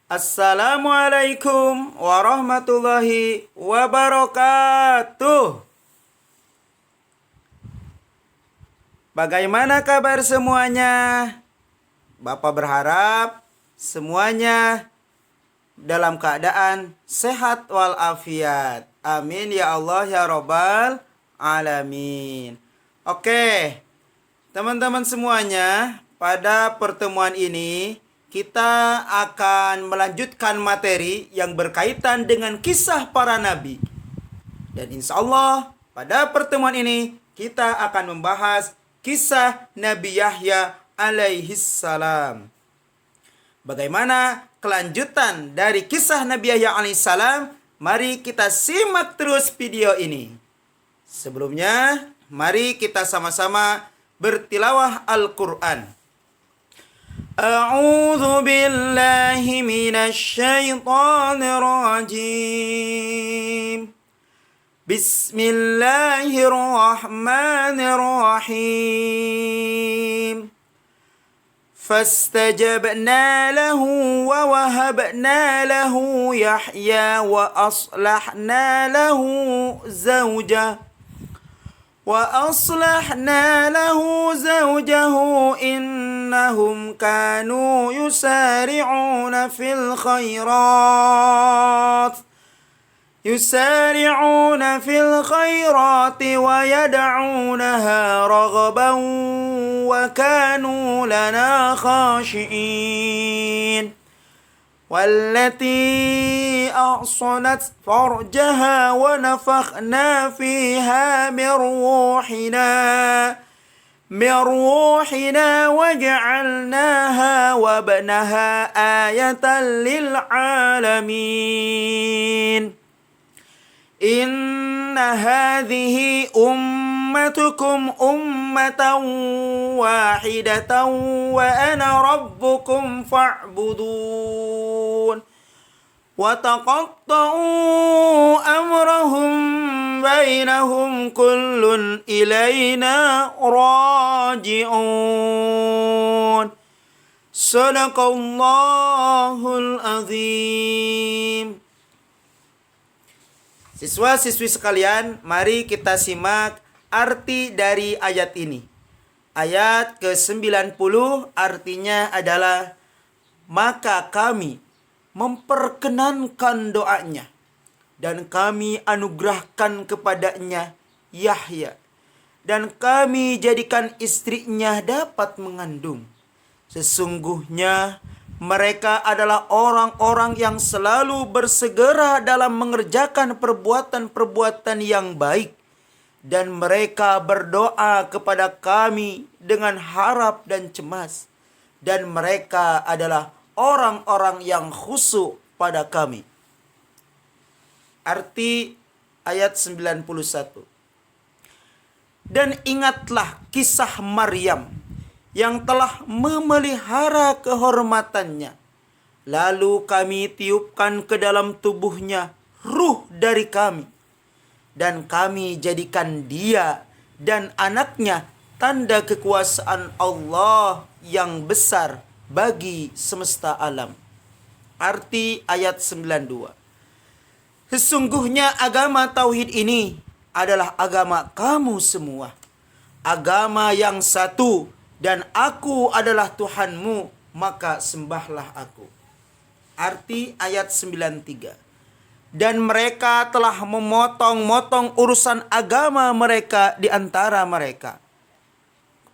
Assalamualaikum warahmatullahi wabarakatuh. Bagaimana kabar semuanya? Bapak berharap semuanya dalam keadaan sehat walafiat. Amin ya Allah ya Rabbal alamin. Oke, teman-teman semuanya, pada pertemuan ini kita akan melanjutkan materi yang berkaitan dengan kisah para nabi. Dan insya Allah pada pertemuan ini kita akan membahas kisah Nabi Yahya alaihissalam. Bagaimana kelanjutan dari kisah Nabi Yahya alaihissalam? Mari kita simak terus video ini. Sebelumnya, mari kita sama-sama bertilawah Al-Quran. A'udzu billahi minasy syaithanir rajim. Bismillahirrahmanirrahim. Fastajabna lahu wa wahabna lahu Yahya wa aslahna lahu zawjah. وأصلحنا له زوجه إنهم كانوا يسارعون في الخيرات ويدعونها رغبا وكانوا لنا خاشعين والتي أحصنت فرجها ونفخنا فيها من روحنا وجعلناها وابنها آية للعالمين إن هذه أمتكم أمة واحدة وأنا ربكم فاعبدون وتقطعوا أمرهم بينهم كل إلينا راجعون صدق الله العظيم. Siswa-siswi sekalian, mari kita simak arti dari ayat ini. Ayat ke-90 artinya adalah, maka kami memperkenankan doanya dan kami anugerahkan kepadanya Yahya, dan kami jadikan istrinya dapat mengandung. Sesungguhnya mereka adalah orang-orang yang selalu bersegera dalam mengerjakan perbuatan-perbuatan yang baik. Dan mereka berdoa kepada kami dengan harap dan cemas. Dan mereka adalah orang-orang yang khusyuk pada kami. Arti ayat 91. Dan ingatlah kisah Maryam yang telah memelihara kehormatannya. Lalu kami tiupkan ke dalam tubuhnya ruh dari kami. Dan kami jadikan dia dan anaknya tanda kekuasaan Allah yang besar bagi semesta alam. Arti ayat 92. Sesungguhnya agama tauhid ini adalah agama kamu semua. Agama yang satu. Dan aku adalah Tuhanmu, maka sembahlah aku. Arti ayat 93. Dan mereka telah memotong-motong urusan agama mereka di antara mereka.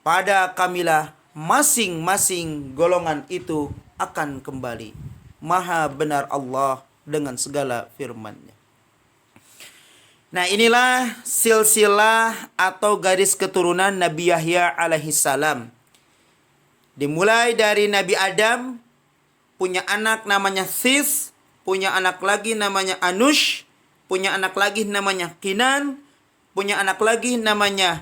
Pada kamilah masing-masing golongan itu akan kembali. Maha benar Allah dengan segala firman-Nya. Nah, inilah silsilah atau garis keturunan Nabi Yahya alaihissalam. Dimulai dari Nabi Adam, punya anak namanya Sis, punya anak lagi namanya Anush, punya anak lagi namanya Kinan, punya anak lagi namanya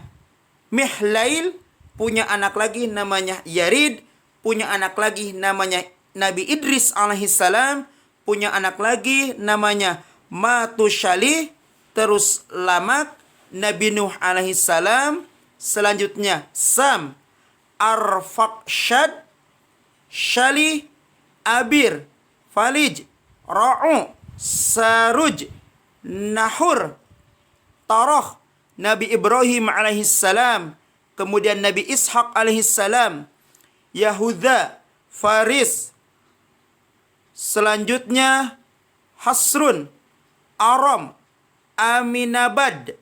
Mihlail, punya anak lagi namanya Yarid, punya anak lagi namanya Nabi Idris alaihissalam, punya anak lagi namanya Matushalih, terus Lamak, Nabi Nuh alaihissalam, selanjutnya Sam, Arfakshad, Shalih, Abir, Falij, Ra'u, Saruj, Nahur, Tarah, Nabi Ibrahim alaihissalam, kemudian Nabi Ishak alaihissalam, Yahuda, Faris, selanjutnya Hasrun, Aram, Aminabad,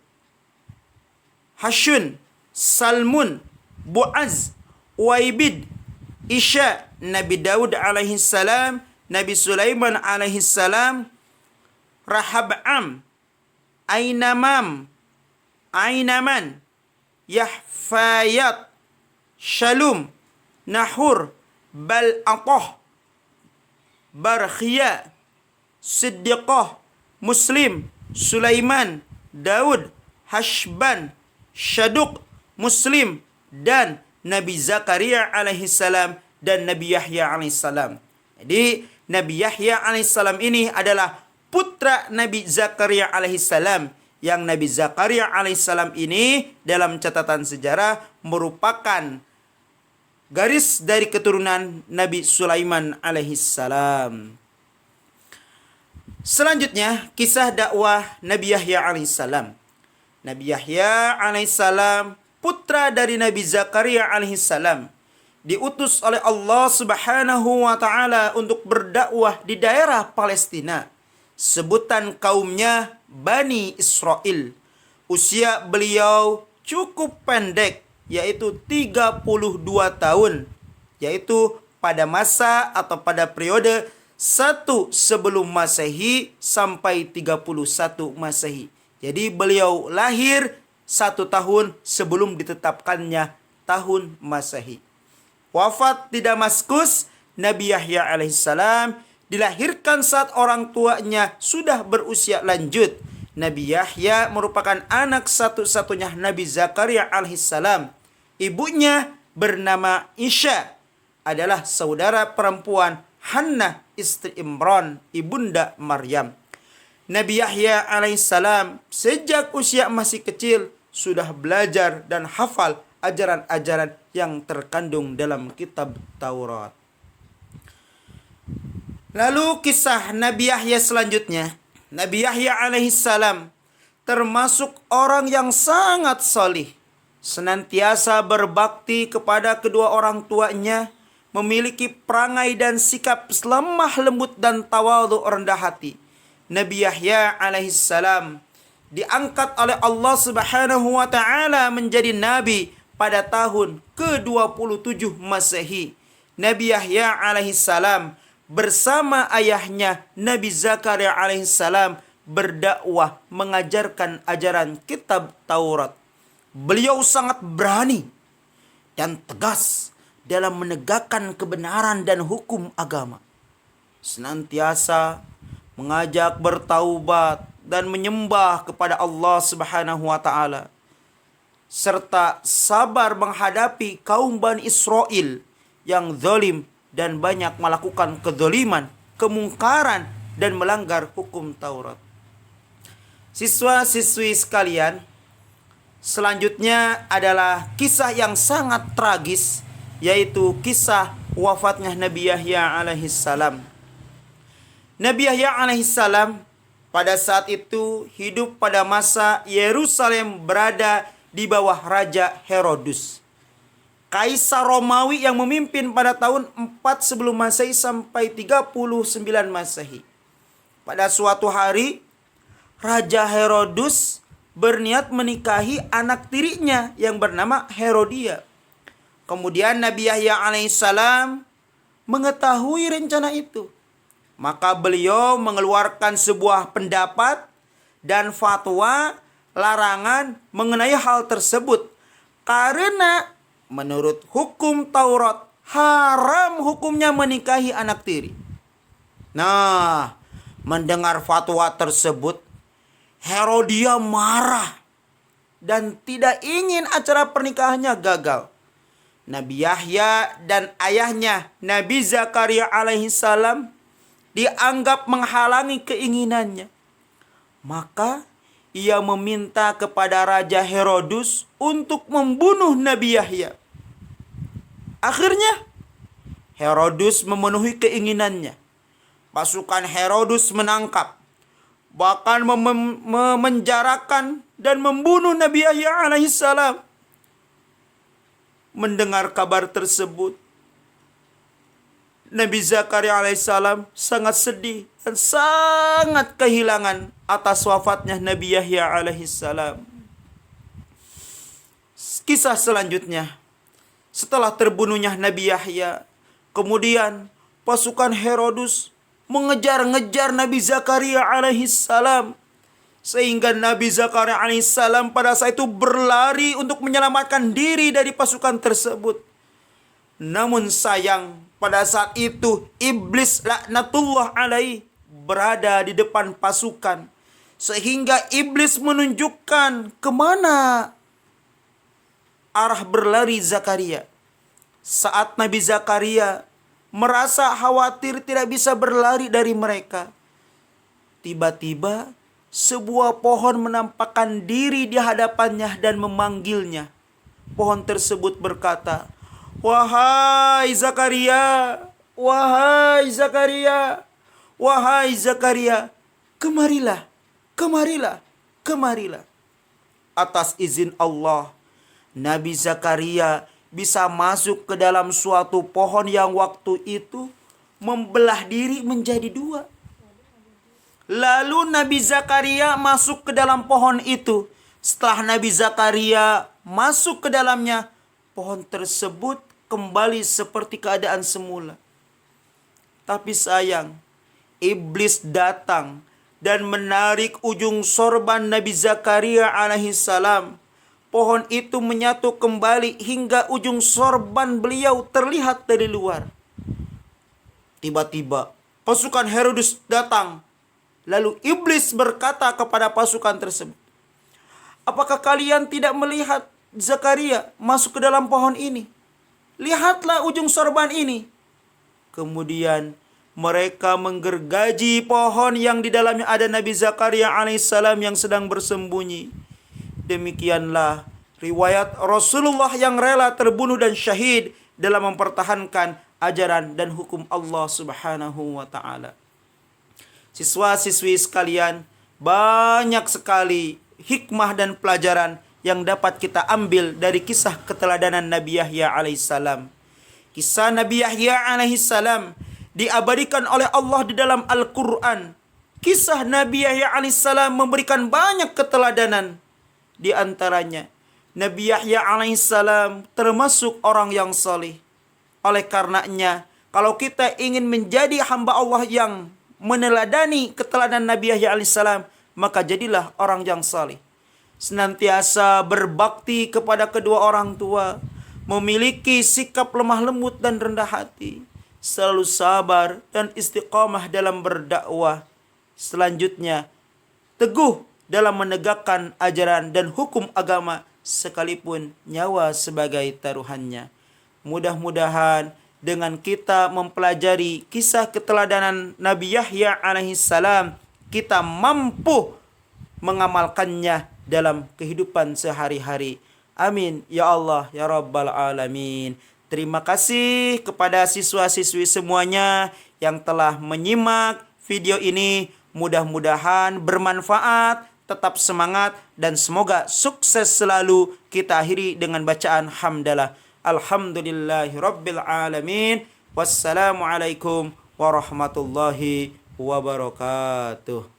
Hashun, Salmun, Buaz, Waibid, Isya, Nabi Daud alaihissalam, Nabi Sulaiman alaihissalam, Rahab'am, Ainaman, Yahfayat, Shalum, Nahur, Bal'atah, Barkhia, Siddiqah, Muslim, Sulaiman, Daud, Hashban, Syaduk, Muslim, dan Nabi Zakaria alaihissalam dan Nabi Yahya alaihissalam. Jadi Nabi Yahya alaihissalam ini adalah putra Nabi Zakaria alaihissalam, yang Nabi Zakaria alaihissalam ini dalam catatan sejarah merupakan garis dari keturunan Nabi Sulaiman alaihissalam. Selanjutnya kisah dakwah Nabi Yahya alaihissalam. Nabi Yahya alaihissalam putra dari Nabi Zakaria alaihissalam diutus oleh Allah Subhanahu wa taala untuk berdakwah di daerah Palestina. Sebutan kaumnya Bani Israel. Usia beliau cukup pendek, yaitu 32 tahun, yaitu pada masa atau pada periode 1 sebelum Masehi sampai 31 Masehi. Jadi beliau lahir 1 tahun sebelum ditetapkannya tahun Masehi. Wafat di Damaskus, Nabi Yahya alaihissalam dilahirkan saat orang tuanya sudah berusia lanjut. Nabi Yahya merupakan anak satu-satunya Nabi Zakaria alaihissalam. Ibunya bernama Isya, adalah saudara perempuan Hannah istri Imran, ibunda Maryam. Nabi Yahya alaihissalam sejak usia masih kecil sudah belajar dan hafal ajaran-ajaran yang terkandung dalam kitab Taurat. Lalu kisah Nabi Yahya selanjutnya. Nabi Yahya alaihissalam termasuk orang yang sangat salih, senantiasa berbakti kepada kedua orang tuanya, memiliki perangai dan sikap lemah lembut dan tawadhu rendah hati. Nabi Yahya alaihissalam diangkat oleh Allah Subhanahu wa taala menjadi nabi pada tahun ke-27 Masehi. Nabi Yahya alaihissalam bersama ayahnya Nabi Zakaria alaihissalam berdakwah mengajarkan ajaran kitab Taurat. Beliau sangat berani dan tegas dalam menegakkan kebenaran dan hukum agama. Senantiasa mengajak bertaubat dan menyembah kepada Allah Subhanahu wa taala, serta sabar menghadapi kaum Bani Israel yang zalim dan banyak melakukan kezaliman, kemungkaran, dan melanggar hukum Taurat. Siswa-siswi sekalian, selanjutnya adalah kisah yang sangat tragis, yaitu kisah wafatnya Nabi Yahya alaihissalam. Nabi Yahya alaihissalam pada saat itu hidup pada masa Yerusalem berada di bawah Raja Herodus, Kaisar Romawi yang memimpin pada tahun 4 sebelum Masehi sampai 39 Masehi. Pada suatu hari, Raja Herodus berniat menikahi anak tirinya yang bernama Herodia. Kemudian Nabi Yahya alaihissalam mengetahui rencana itu. Maka beliau mengeluarkan sebuah pendapat dan fatwa larangan mengenai hal tersebut. Karena menurut hukum Taurat, haram hukumnya menikahi anak tiri. Nah, mendengar fatwa tersebut, Herodia marah dan tidak ingin acara pernikahannya gagal. Nabi Yahya dan ayahnya Nabi Zakaria alaihissalam dianggap menghalangi keinginannya. Maka ia meminta kepada Raja Herodus untuk membunuh Nabi Yahya. Akhirnya Herodus memenuhi keinginannya. Pasukan Herodus menangkap, bahkan memenjarakan dan membunuh Nabi Yahya alaihissalam. Mendengar kabar tersebut, Nabi Zakaria alaihissalam sangat sedih dan sangat kehilangan atas wafatnya Nabi Yahya alaihissalam. Kisah selanjutnya, setelah terbunuhnya Nabi Yahya, kemudian pasukan Herodus mengejar-ngejar Nabi Zakaria alaihissalam, sehingga Nabi Zakaria alaihissalam pada saat itu berlari untuk menyelamatkan diri dari pasukan tersebut. Namun sayang, pada saat itu iblis laknatullah alaih berada di depan pasukan, sehingga iblis menunjukkan kemana arah berlari Zakaria. Saat Nabi Zakaria merasa khawatir tidak bisa berlari dari mereka, tiba-tiba sebuah pohon menampakkan diri di hadapannya dan memanggilnya. Pohon tersebut berkata, "Wahai Zakaria, wahai Zakaria, wahai Zakaria, kemarilah, kemarilah, kemarilah." Atas izin Allah, Nabi Zakaria bisa masuk ke dalam suatu pohon yang waktu itu membelah diri menjadi dua. Lalu Nabi Zakaria masuk ke dalam pohon itu. Setelah Nabi Zakaria masuk ke dalamnya, pohon tersebut kembali seperti keadaan semula. Tapi sayang, iblis datang dan menarik ujung sorban Nabi Zakaria alaihissalam. Pohon itu menyatu kembali hingga ujung sorban beliau terlihat dari luar. Tiba-tiba pasukan Herodus datang. Lalu iblis berkata kepada pasukan tersebut, "Apakah kalian tidak melihat Zakaria masuk ke dalam pohon ini? Lihatlah ujung sorban ini." Kemudian mereka menggergaji pohon yang di dalamnya ada Nabi Zakaria alaihissalam yang sedang bersembunyi. Demikianlah riwayat Rasulullah yang rela terbunuh dan syahid dalam mempertahankan ajaran dan hukum Allah Subhanahu wa taala. Siswa-siswi sekalian, banyak sekali hikmah dan pelajaran yang dapat kita ambil dari kisah keteladanan Nabi Yahya alaihissalam. Kisah Nabi Yahya alaihissalam diabadikan oleh Allah di dalam Al-Quran. Kisah Nabi Yahya alaihissalam memberikan banyak keteladanan. Di antaranya, Nabi Yahya alaihissalam termasuk orang yang saleh. Oleh karenanya, kalau kita ingin menjadi hamba Allah yang meneladani keteladanan Nabi Yahya alaihissalam, maka jadilah orang yang saleh. Senantiasa berbakti kepada kedua orang tua, memiliki sikap lemah lembut dan rendah hati, selalu sabar dan istiqamah dalam berdakwah. Selanjutnya, teguh dalam menegakkan ajaran dan hukum agama sekalipun nyawa sebagai taruhannya. Mudah-mudahan dengan kita mempelajari kisah keteladanan Nabi Yahya alaihissalam, kita mampu mengamalkannya dalam kehidupan sehari-hari. Amin ya Allah ya Rabbal Alamin. Terima kasih kepada siswa-siswi semuanya yang telah menyimak video ini. Mudah-mudahan bermanfaat, tetap semangat, dan semoga sukses selalu. Kita akhiri dengan bacaan hamdalah. Alhamdulillahi Rabbil Alamin. Wassalamualaikum warahmatullahi wabarakatuh.